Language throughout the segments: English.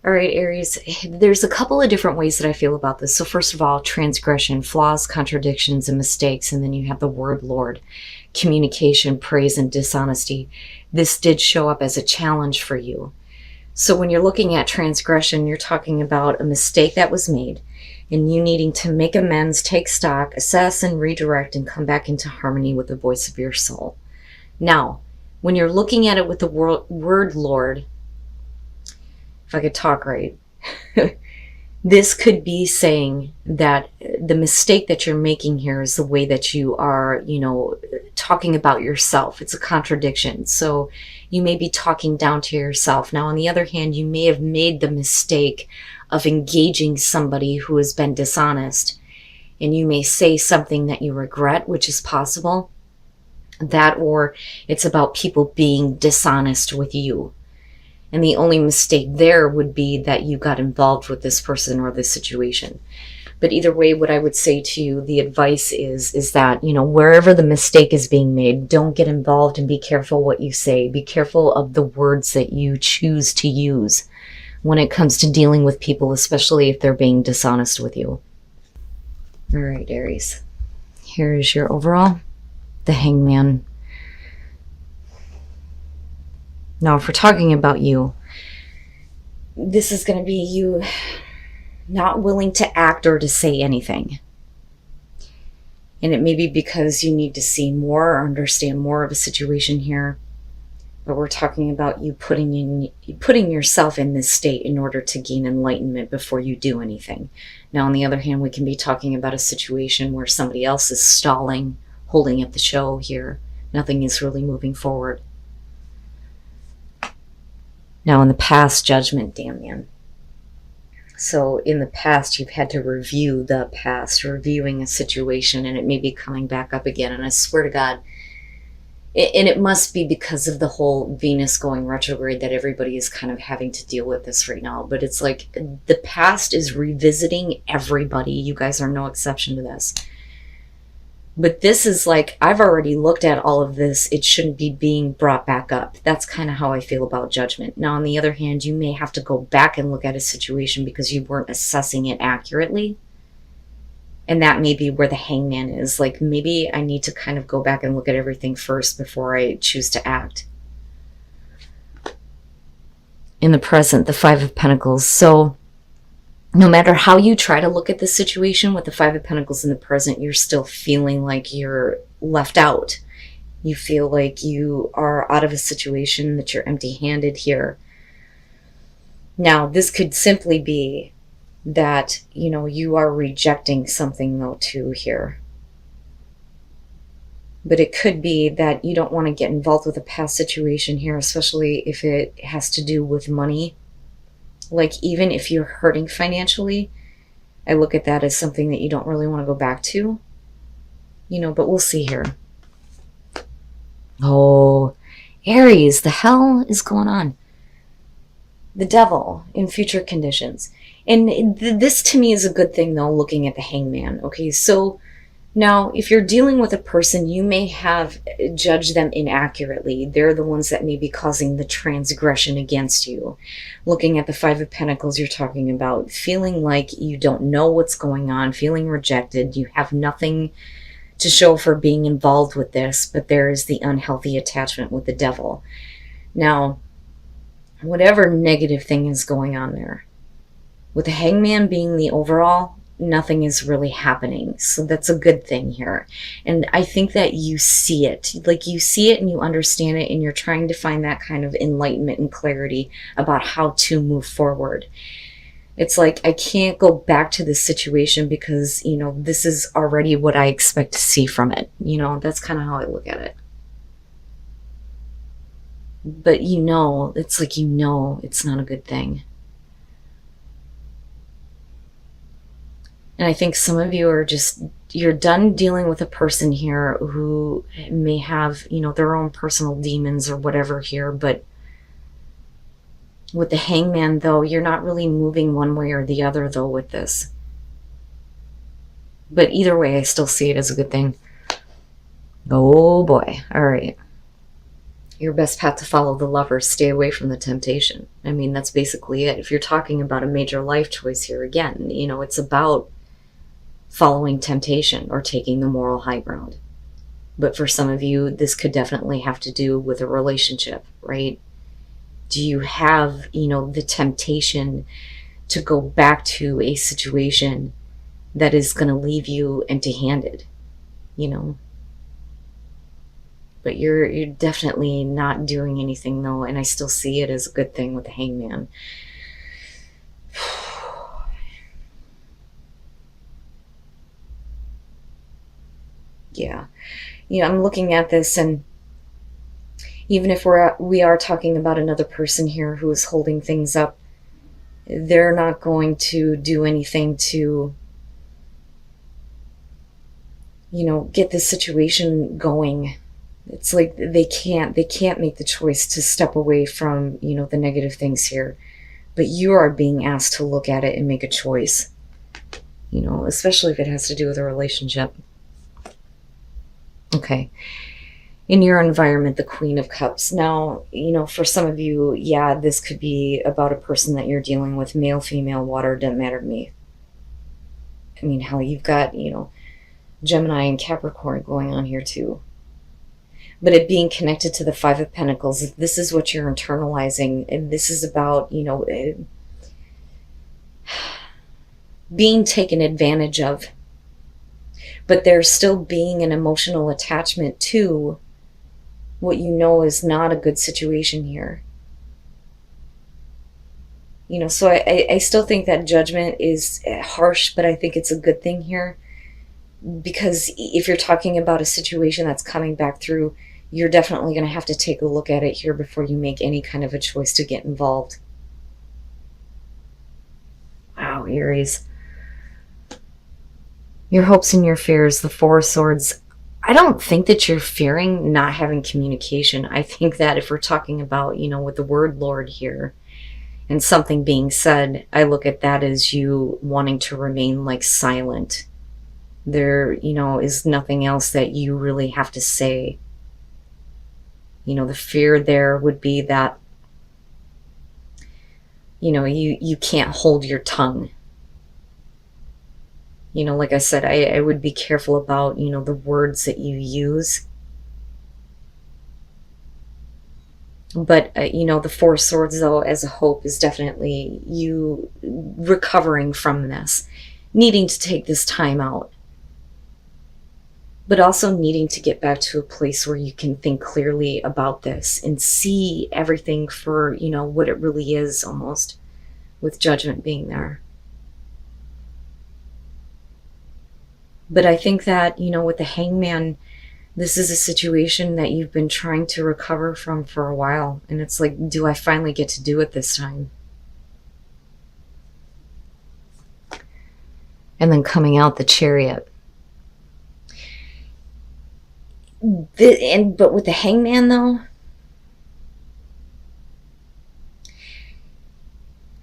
All right, Aries, there's a couple of different ways that I feel about this. So first of all, transgression, flaws, contradictions, and mistakes. And then you have the word Lord, communication, praise, and dishonesty. This did show up as a challenge for you. So when you're looking at transgression, you're talking about a mistake that was made and you needing to make amends, take stock, assess, and redirect, and come back into harmony with the voice of your soul. Now, when you're looking at it with the word Lord, if I could talk right, this could be saying that the mistake that you're making here is the way that you are, talking about yourself. It's a contradiction. So you may be talking down to yourself. Now, on the other hand, you may have made the mistake of engaging somebody who has been dishonest, and you may say something that you regret, which is possible. That, or it's about people being dishonest with you. And the only mistake there would be that you got involved with this person or this situation. But either way, what I would say to you, the advice is that, wherever the mistake is being made, don't get involved and be careful what you say. Be careful of the words that you choose to use when it comes to dealing with people, especially if they're being dishonest with you. All right, Aries. Here is your overall, the Hangman. Now, if we're talking about you, this is going to be you not willing to act or to say anything. And it may be because you need to see more or understand more of a situation here. But we're talking about you putting yourself in this state in order to gain enlightenment before you do anything. Now, on the other hand, we can be talking about a situation where somebody else is stalling, holding up the show here. Nothing is really moving forward. Now, in the past, judgment, damn man. So in the past, you've had to review the past, reviewing a situation, and it may be coming back up again. And I swear to God, and it must be because of the whole Venus going retrograde that everybody is kind of having to deal with this right now. But it's like the past is revisiting everybody. You guys are no exception to this. But this is like, I've already looked at all of this. It shouldn't be being brought back up. That's kind of how I feel about judgment. Now, on the other hand, you may have to go back and look at a situation because you weren't assessing it accurately. And that may be where the Hangman is. Like, maybe I need to kind of go back and look at everything first before I choose to act. In the present, the Five of Pentacles. So no matter how you try to look at the situation with the Five of Pentacles in the present, you're still feeling like you're left out. You feel like you are out of a situation, that you're empty-handed here. Now, this could simply be that, you are rejecting something though too here. But it could be that you don't want to get involved with a past situation here, especially if it has to do with money. Like, even if you're hurting financially, I look at that as something that you don't really want to go back to. But we'll see here. Oh, Aries, the hell is going on? The Devil in future conditions. And this to me is a good thing though, looking at the Hangman. Okay, so now if you're dealing with a person, you may have judged them inaccurately. They're the ones that may be causing the transgression against you. Looking at the Five of Pentacles, you're talking about feeling like you don't know what's going on, feeling rejected. You have nothing to show for being involved with this, but there is the unhealthy attachment with the Devil. Now, whatever negative thing is going on there, with the Hangman being the overall, nothing is really happening. So that's a good thing here. And I think that you see it. Like, you see it and you understand it, and you're trying to find that kind of enlightenment and clarity about how to move forward. It's like, I can't go back to this situation because, this is already what I expect to see from it. That's kind of how I look at it. But it's like, it's not a good thing. And I think some of you are you're done dealing with a person here who may have, their own personal demons or whatever here. But with the Hangman, though, you're not really moving one way or the other, though, with this. But either way, I still see it as a good thing. Oh, boy. All right. Your best path to follow the Lover, stay away from the temptation. I mean, that's basically it. If you're talking about a major life choice here, again, it's about following temptation or taking the moral high ground. But for some of you, this could definitely have to do with a relationship, right? Do you have, the temptation to go back to a situation that is going to leave you empty-handed, But you're definitely not doing anything, though, and I still see it as a good thing with the Hangman. Yeah. I'm looking at this, and even if we are talking about another person here who is holding things up, they're not going to do anything to, get this situation going. It's like they can't make the choice to step away from, the negative things here. But you are being asked to look at it and make a choice, especially if it has to do with a relationship. Okay. In your environment, the Queen of Cups. Now, for some of you, yeah, this could be about a person that you're dealing with, male, female, water, doesn't matter to me. I mean, hell, you've got, Gemini and Capricorn going on here too. But it being connected to the Five of Pentacles, if this is what you're internalizing, and this is about, being taken advantage of. But there's still being an emotional attachment to what is not a good situation here. So I still think that judgment is harsh, but I think it's a good thing here. Because if you're talking about a situation that's coming back through, you're definitely going to have to take a look at it here before you make any kind of a choice to get involved. Wow, Aries. Your hopes and your fears, the Four of Swords. I don't think that you're fearing not having communication. I think that if we're talking about, with the word Lord here and something being said, I look at that as you wanting to remain like silent. There, is nothing else that you really have to say. The fear there would be that, you can't hold your tongue. Like I said, I would be careful about, the words that you use. But, the Four of Swords, though, as a hope is definitely you recovering from this, needing to take this time out. But also needing to get back to a place where you can think clearly about this and see everything for, what it really is, almost, with judgment being there. But I think that, with the Hangman, this is a situation that you've been trying to recover from for a while. And it's like, do I finally get to do it this time? And then coming out the Chariot. But with the Hangman, though,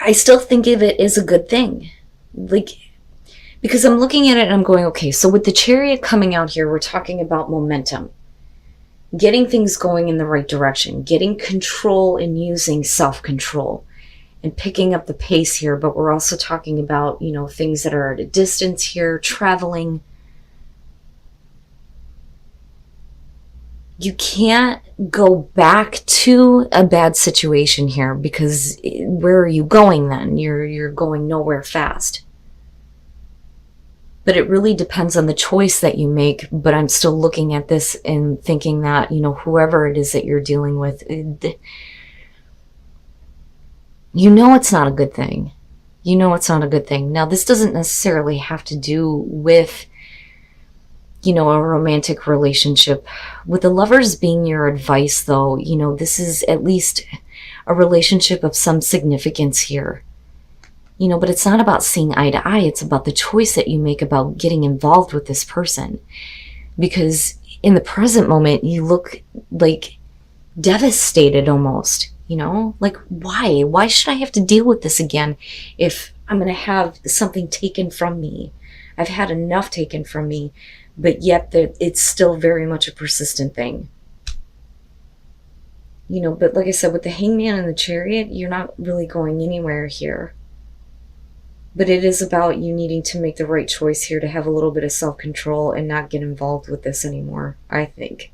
I still think of it as a good thing. Because I'm looking at it and I'm going, okay, so with the Chariot coming out here, we're talking about momentum. Getting things going in the right direction. Getting control and using self-control. And picking up the pace here. But we're also talking about, things that are at a distance here. Traveling. You can't go back to a bad situation here. Because where are you going then? You're going nowhere fast. But it really depends on the choice that you make. But I'm still looking at this and thinking that, whoever it is that you're dealing with, it's not a good thing. It's not a good thing. Now, this doesn't necessarily have to do with, a romantic relationship. With the Lovers being your advice, though, this is at least a relationship of some significance here. But it's not about seeing eye to eye. It's about the choice that you make about getting involved with this person. Because in the present moment, you look like devastated almost, Like, why? Why should I have to deal with this again if I'm going to have something taken from me? I've had enough taken from me, but yet it's still very much a persistent thing. But like I said, with the Hangman and the Chariot, you're not really going anywhere here. But it is about you needing to make the right choice here to have a little bit of self-control and not get involved with this anymore, I think.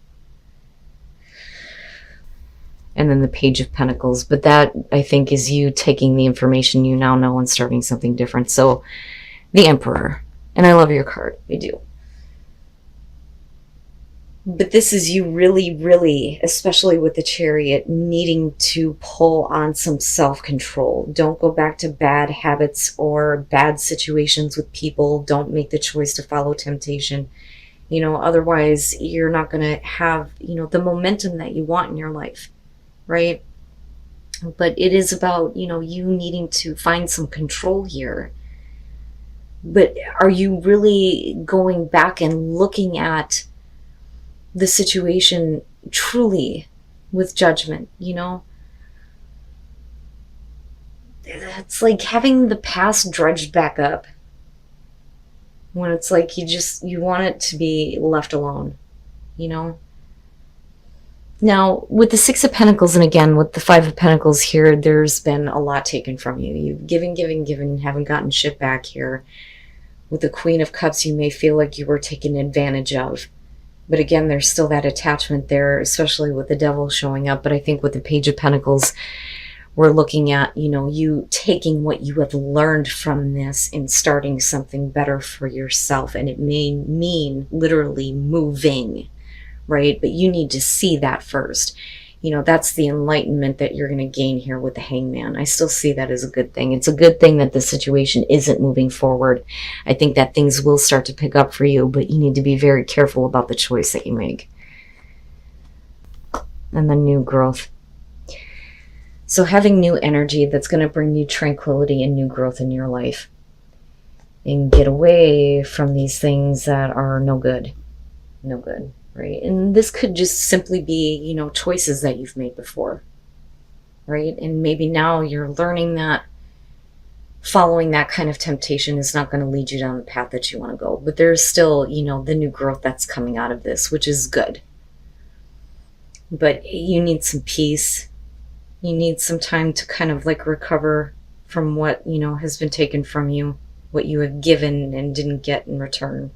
And then the Page of Pentacles. But that, I think, is you taking the information you now know and starting something different. So, the Emperor. And I love your card. I do. But this is you really, really, especially with the Chariot, needing to pull on some self-control. Don't go back to bad habits or bad situations with people. Don't make the choice to follow temptation. Otherwise you're not going to have, the momentum that you want in your life, right? But it is about, you needing to find some control here. But are you really going back and looking at the situation truly with judgment? It's like having the past dredged back up when it's like you want it to be left alone. Now with the Six of Pentacles, and again with the Five of Pentacles here, there's been a lot taken from you. You've given, haven't gotten shit back here. With the Queen of Cups, you may feel like you were taken advantage of. But again, there's still that attachment there, especially with the Devil showing up. But I think with the Page of Pentacles, we're looking at, you taking what you have learned from this and starting something better for yourself. And it may mean literally moving, right? But you need to see that first. That's the enlightenment that you're going to gain here with the Hangman. I still see that as a good thing. It's a good thing that the situation isn't moving forward. I think that things will start to pick up for you, but you need to be very careful about the choice that you make. And the new growth. So having new energy that's going to bring you tranquility and new growth in your life. And get away from these things that are no good. No good. Right? And this could just simply be, choices that you've made before, right? And maybe now you're learning that following that kind of temptation is not going to lead you down the path that you want to go. But there's still, the new growth that's coming out of this, which is good. But you need some peace. You need some time to kind of like recover from what, has been taken from you, what you have given and didn't get in return.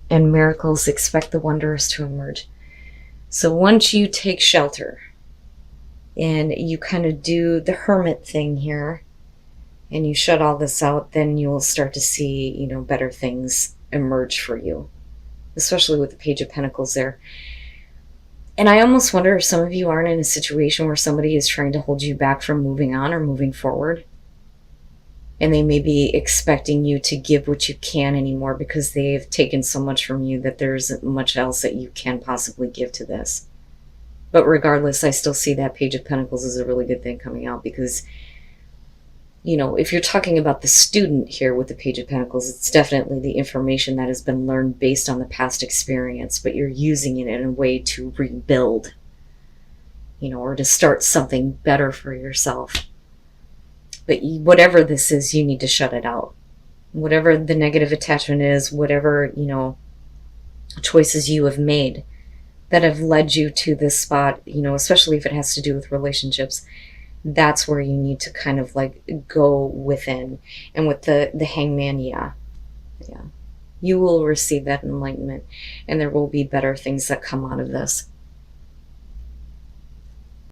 And miracles, expect the wondrous to emerge. So once you take shelter and you kind of do the hermit thing here and you shut all this out, then you will start to see, better things emerge for you, especially with the Page of Pentacles there. And I almost wonder if some of you aren't in a situation where somebody is trying to hold you back from moving on or moving forward. And they may be expecting you to give what you can anymore because they've taken so much from you that there isn't much else that you can possibly give to this. But regardless, I still see that Page of Pentacles as a really good thing coming out because, if you're talking about the student here with the Page of Pentacles, it's definitely the information that has been learned based on the past experience, but you're using it in a way to rebuild, or to start something better for yourself. But whatever this is, you need to shut it out. Whatever the negative attachment is, whatever, choices you have made that have led you to this spot, especially if it has to do with relationships, that's where you need to kind of like go within. And with the Hangman, yeah. You will receive that enlightenment and there will be better things that come out of this.